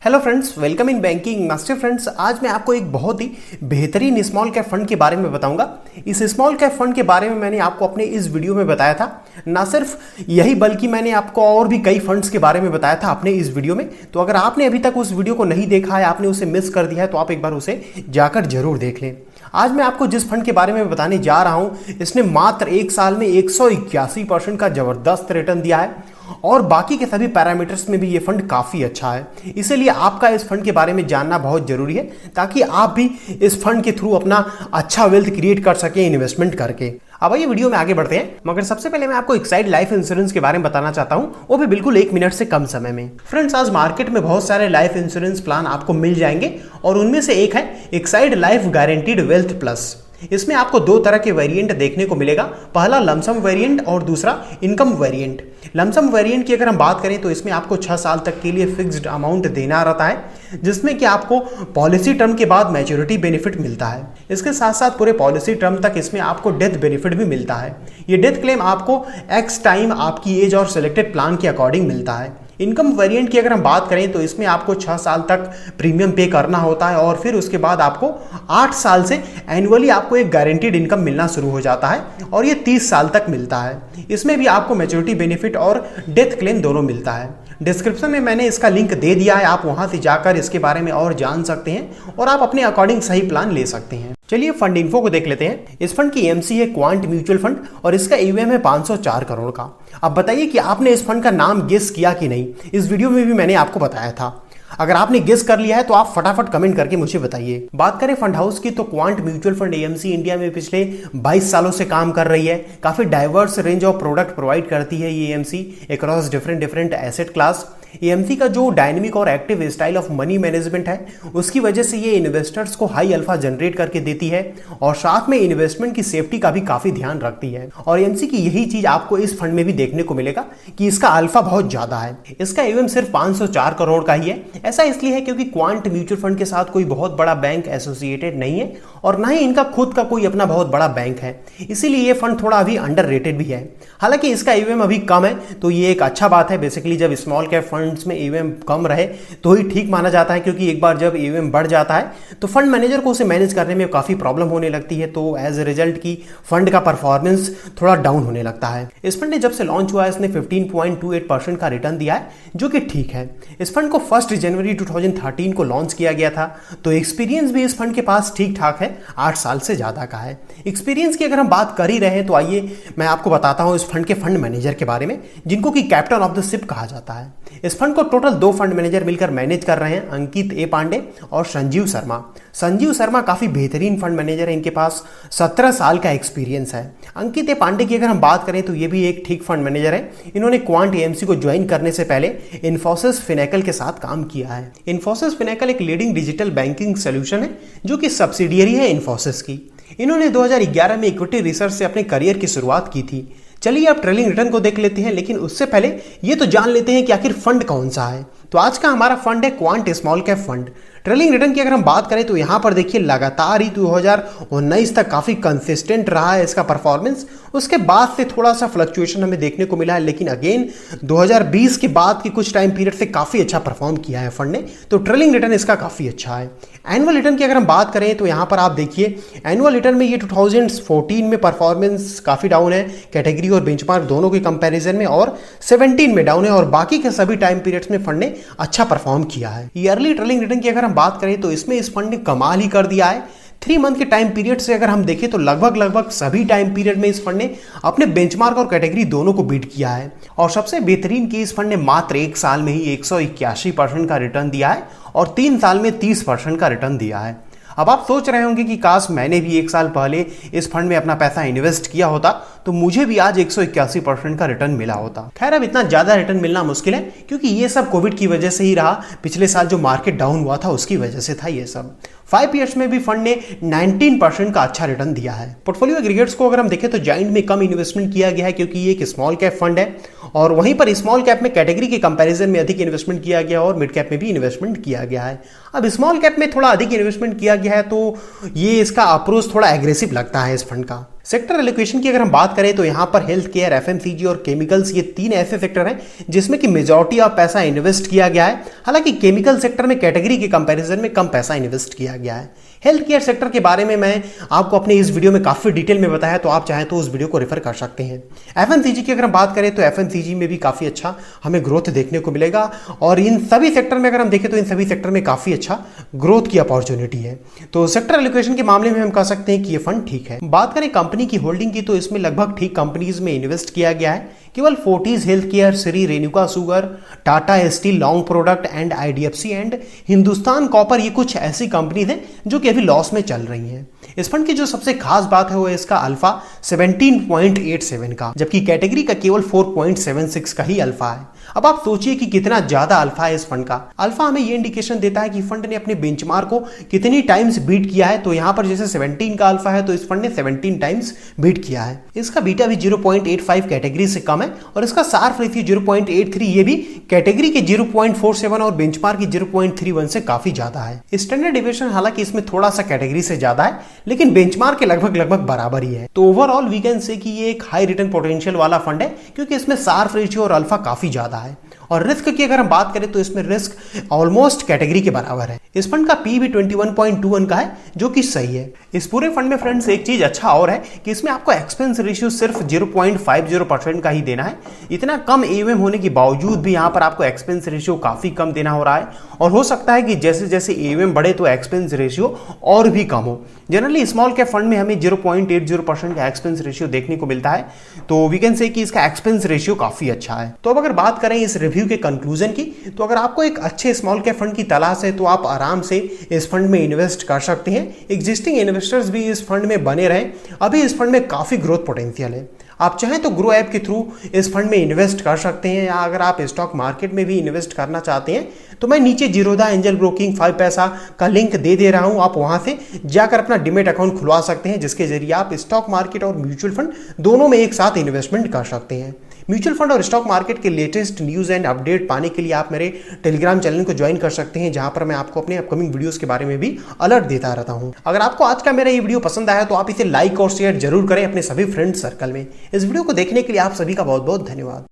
Hello friends, welcome in banking master. Friends, आज मैं आपको एक बहुत ही बेहतरीन स्मॉल कैप फंड के बारे में बताऊंगा। इस स्मॉल कैप फंड के बारे में मैंने आपको अपने इस वीडियो में बताया था। ना सिर्फ यही बल्कि मैंने आपको और भी कई फंड्स के बारे में बताया था अपने इस वीडियो में। तो अगर आपने अभी तक उस वीडियो को नहीं देखा है, आपने उसे मिस कर दिया है, तो आप एक बार उसे जाकर जरूर देख लें। आज मैं आपको जिस फंड के बारे में बताने जा रहा हूं, इसने मात्र एक साल में 181% का जबरदस्त रिटर्न दिया है और बाकी के सभी पैरामीटर्स में भी ये फंड काफी अच्छा है। इसीलिए आपका इस फंड के बारे में जानना बहुत जरूरी है ताकि आप भी इस फंड के थ्रू अपना अच्छा वेल्थ क्रिएट कर सकें इन्वेस्टमेंट करके। अब आइए वीडियो में आगे बढ़ते हैं, मगर सबसे पहले मैं आपको एक्साइड लाइफ इंश्योरेंस के बारे में बताना चाहता हूं, वो भी बिल्कुल 1 मिनट से कम समय में। फ्रेंड्स, आज मार्केट में बहुत सारे लाइफ इंश्योरेंस प्लान आपको मिल जाएंगे और उनमें से एक है Exide life guaranteed wealth plus. इसमें आपको दो तरह के वेरिएंट देखने को मिलेगा। पहला लमसम वेरिएंट और दूसरा इनकम वेरिएंट। लमसम वेरिएंट की अगर हम बात करें तो इसमें आपको 6 साल तक के लिए फिक्स्ड अमाउंट देना रहता है, जिसमें कि आपको पॉलिसी टर्म के बाद मैच्योरिटी बेनिफिट मिलता है। इसके साथ साथ पूरे पॉलिसी टर्म तक इसमें आपको डेथ बेनिफिट भी मिलता है। ये डेथ क्लेम आपको एक्स टाइम आपकी एज और सिलेक्टेड प्लान के अकॉर्डिंग मिलता है। इनकम वेरिएंट की अगर हम बात करें तो इसमें आपको 6 साल तक प्रीमियम पे करना होता है और फिर उसके बाद आपको 8 साल से एनुअली आपको एक गारंटीड इनकम मिलना शुरू हो जाता है और ये 30 साल तक मिलता है। इसमें भी आपको मैच्योरिटी बेनिफिट और डेथ क्लेम दोनों मिलता है। डिस्क्रिप्शन में मैंने इसका लिंक दे दिया है, आप वहां से जाकर इसके बारे में और जान सकते हैं और आप अपने अकॉर्डिंग सही प्लान ले सकते हैं। चलिए फंड इन्फो को देख लेते हैं। इस फंड की एमसी है क्वांट म्यूचुअल फंड और इसका ईवीएम है 504 करोड़ का। अब बताइए कि आपने इस फंड का नाम गेस किया कि नहीं। इस वीडियो में भी मैंने आपको बताया था। अगर आपने गेस कर लिया है तो आप फटाफट कमेंट करके मुझे बताइए। बात करें फंड हाउस की तो quant mutual fund AMC India में पिछले 22 सालों से काम कर रही है। काफी diverse range of product provide करती है ये AMC across different asset class. AMC का जो डायनेमिक और active style of money management है, उसकी वजह से ये इन्वेस्टर्स को हाई अल्फा जनरेट करके देती है और साथ में इन्वेस्टमेंट की सेफ्टी का भी काफी ध्यान रखती है। और एएमसी की यही चीज आपको इस फंड में भी देखने को मिलेगा कि इसका अल्फा बहुत ज्यादा है। इसका ईवीएम सिर्फ 504 करोड़ का ही है। ऐसा इसलिए है क्योंकि क्वांट म्यूचुअल फंड के साथ कोई बहुत बड़ा बैंक एसोसिएटेड नहीं है और ना ही इनका खुद का कोई अपना बहुत बड़ा बैंक है, इसीलिए ये फंड थोड़ा अभी अंडररेटेड भी है। हालांकि इसका ईवीएम अभी कम है तो ये एक अच्छा बात है। बेसिकली जब स्मॉल कैप फंड्स में ईवीएम कम रहे तो ही ठीक माना जाता है, क्योंकि एक बार जब ईवीएम बढ़ जाता है तो फंड मैनेजर को उसे मैनेज करने में काफी प्रॉब्लम होने लगती है, तो एज ए रिजल्ट की फंड का परफॉर्मेंस थोड़ा डाउन होने लगता है। इस फंड ने जब से लॉन्च हुआ है इसने 15.28% का रिटर्न दिया है, जो कि ठीक है। इस फंड को 1 जनवरी 2013 को लॉन्च किया गया था, तो एक्सपीरियंस भी इस फंड के पास ठीक ठाक है, 8 साल से ज्यादा का है। एक्सपीरियंस की अगर हम बात कर ही रहे हैं तो आइए मैं आपको बताता हूं इस फंड के फंड मैनेजर के बारे में, जिनको कि कैप्टन ऑफ द शिप कहा जाता है। इस फंड को टोटल 2 फंड मैनेजर मिलकर मैनेज कर रहे हैं, अंकित ए पांडे और संजीव शर्मा। संजीव शर्मा काफी बेहतरीन फंड मैनेजर है, इनके पास 17 साल का एक्सपीरियंस है। अंकित ए पांडे की अगर हम बात करें तो ये भी एक ठीक फंड मैनेजर है। इन्होंने क्वांट एएमसी को ज्वाइन करने से पहले इन्फोसिस फिनेकल के साथ काम किया है। इन्फोसिस फिनेकल एक लीडिंग डिजिटल बैंकिंग सोल्यूशन है जो कि सब्सिडियरी है इन्फोसिस की। इन्होंने 2011 में इक्विटी रिसर्च से अपने करियर की शुरुआत की थी। चलिए अब ट्रेलिंग रिटर्न को देख लेते हैं, लेकिन उससे पहले ये तो जान लेते हैं कि आखिर फंड कौन सा है। तो आज का हमारा फंड है quant small cap fund. Trailing return की अगर हम बात करें तो यहाँ पर देखिए लगातार ही 2019 तक काफी कंसिस्टेंट रहा है इसका परफॉर्मेंस। उसके बाद से थोड़ा सा फ्लक्चुएशन हमें देखने को मिला है, लेकिन अगेन 2020 के बाद की कुछ टाइम पीरियड से काफी अच्छा परफॉर्म किया है फंड ने, तो ट्रेलिंग रिटर्न इसका काफी अच्छा है। एनुअल रिटर्न की अगर हम बात करें तो यहाँ पर आप देखिए एनुअल रिटर्न में ये 2014 में परफॉर्मेंस काफी डाउन है कैटेगरी और बेंचमार्क दोनों के कंपैरिजन में, और 17 में डाउन है, और बाकी के सभी टाइम पीरियड्स में फंड ने अच्छा परफॉर्म किया है। ईयरली ट्रेलिंग रिटर्न की अगर हम बात करें तो इसमें इस फंड ने कमाल ही कर दिया है। 3 मंथ के टाइम पीरियड से अगर हम देखें तो लगभग सभी टाइम पीरियड में इस फंड ने अपने बेंचमार्क और कैटेगरी दोनों को बीट किया है। और सबसे बेहतरीन की इस फंड ने मात्र 1 साल में ही 181% का रिटर्न दिया है और 3 साल में 30% का रिटर्न दिया है। अब आप सोच रहे होंगे कि काश मैंने भी 1 साल पहले इस फंड में अपना पैसा इन्वेस्ट किया होता तो मुझे भी आज 181% का रिटर्न मिला होता। खैर, अब इतना ज्यादा रिटर्न मिलना मुश्किल है क्योंकि ये सब कोविड की वजह से ही रहा। पिछले साल जो मार्केट डाउन हुआ था उसकी वजह से था ये सब। 5 ईयर्स में भी फंड ने 19% का अच्छा रिटर्न दिया है। पोर्टफोलियो एग्रीगेट्स को अगर हम देखें तो जायंट में कम इन्वेस्टमेंट किया गया है क्योंकि ये एक स्मॉल कैप फंड है, और वहीं पर स्मॉल कैप में कैटेगरी के कंपैरिजन में अधिक इन्वेस्टमेंट किया गया और मिड कैप में भी इन्वेस्टमेंट किया गया है। अब स्मॉल कैप में थोड़ा अधिक इन्वेस्टमेंट किया गया है तो ये इसका अप्रोच थोड़ा एग्रेसिव लगता है इस फंड का। सेक्टर एलोकेशन की अगर हम बात करें तो यहां पर हेल्थ केयर, एफएमसीजी और केमिकल्स ये 3 ऐसे सेक्टर हैं जिसमें कि मेजॉरिटी ऑफ पैसा इन्वेस्ट किया गया है। हालांकि केमिकल सेक्टर में कैटेगरी के कंपैरिजन में कम पैसा इन्वेस्ट किया गया है। हेल्थ केयर सेक्टर के बारे में मैं आपको अपने इस वीडियो में काफी डिटेल में बताया, तो आप चाहें तो उस वीडियो को रेफर कर सकते हैं। एफएमसीजी की अगर हम बात करें तो एफएमसीजी में भी काफी अच्छा हमें ग्रोथ देखने को मिलेगा, और इन सभी सेक्टर में अगर हम देखें तो इन सभी सेक्टर में काफी अच्छा ग्रोथ की अपॉर्चुनिटी है। तो सेक्टर एलोकेशन के मामले में हम कह सकते हैं कि ये फंड ठीक है। बात करें कंपनी की होल्डिंग की तो इसमें लगभग ठीक कंपनीज में इन्वेस्ट किया गया है। केवल Fortis health care, Shri Renuka sugar, Tata steel long product and IDFC and Hindustan copper, ये कुछ ऐसी कंपनीज हैं जो कि अभी लॉस में चल रही हैं। इस फंड की जो सबसे खास बात है वो है इसका अल्फा 17.87 का, जबकि कैटेगरी का केवल 4.76 का ही अल्फा है। अब आप सोचिए कि कितना ज्यादा अल्फा है इस फंड का। अल्फा हमें ये इंडिकेशन देता है कि फंड ने अपने बेंचमार्क को कितनी टाइम्स बीट किया है। तो यहां पर जैसे 17 का अल्फा है तो इस फंड ने 17 टाइम्स बीट किया है। इसका बीटा भी 0.85 कैटेगरी से कम है, और इसका शार्प रेशियो 0.83 ये भी कैटेगरी के 0.47 और बेंचमार्क की 0.31 से काफी ज्यादा है। स्टैंडर्ड डिविएशन हालांकि इसमें थोड़ा सा कैटेगरी से ज्यादा है, लेकिन बेंचमार्क के लगभग बराबर ही है। तो ओवरऑल वी कैन से कि ये एक हाई रिटर्न पोटेंशियल वाला फंड है क्योंकि इसमें शार्प रेशियो और अल्फा काफी ज्यादा है। और रिस्क की अगर हम बात करें तो इसमें रिस्क ऑलमोस्ट कैटेगरी के बराबर है। इस फंड का पी भी 21.21 का है जो कि सही है। इस पूरे फंड में फ्रेंड्स एक चीज अच्छा और है कि इसमें आपको एक्सपेंस रेशियो सिर्फ 0.50% का ही देना है। इतना कम एयूएम होने के बावजूद भी यहाँ पर आपको एक्सपेंस रेशियो काफी कम देना हो रहा है, और हो सकता है कि जैसे जैसे एयूएम बढ़े तो एक्सपेंस रेशियो और भी कम हो। जनरली स्मॉल कैप फंड में हमें 0.80% का एक्सपेंस रेशियो देखने को मिलता है, तो वी कैन से कि इसका एक्सपेंस रेशियो काफी अच्छा है। तो अब अगर बात करें इस रिव्यू के कंक्लूजन की, तो अगर आपको एक अच्छे स्मॉल कैप फंड की तलाश है तो आप आराम से इस फंड में इन्वेस्ट कर सकते हैं। एग्जिस्टिंग इन्वेस्टर्स भी इस फंड में बने रहे, अभी इस फंड में काफी ग्रोथ पोटेंशियल है। आप चाहें तो ग्रो ऐप के थ्रू इस फंड में इन्वेस्ट कर सकते हैं, या अगर आप स्टॉक मार्केट में भी इन्वेस्ट करना चाहते हैं तो मैं नीचे जीरोधा एंजल ब्रोकिंग 5 पैसा का लिंक दे रहा हूं। आप वहां से जाकर अपना डीमैट अकाउंट खुलवा सकते हैं, जिसके जरिए आप स्टॉक मार्केट और म्यूचुअल फंड दोनों में एक साथ इन्वेस्टमेंट कर सकते हैं। म्यूचुअल फंड और स्टॉक मार्केट के लेटेस्ट न्यूज़ एंड अपडेट पाने के लिए आप मेरे टेलीग्राम चैनल को ज्वाइन कर सकते हैं, जहां पर मैं आपको अपने अपकमिंग वीडियोस के बारे में भी अलर्ट देता रहता हूं। अगर आपको आज का मेरा ये वीडियो पसंद आया तो आप इसे लाइक और शेयर जरूर करें अपने सभी फ्रेंड सर्कल में। इस वीडियो को देखने के लिए आप सभी का बहुत बहुत धन्यवाद।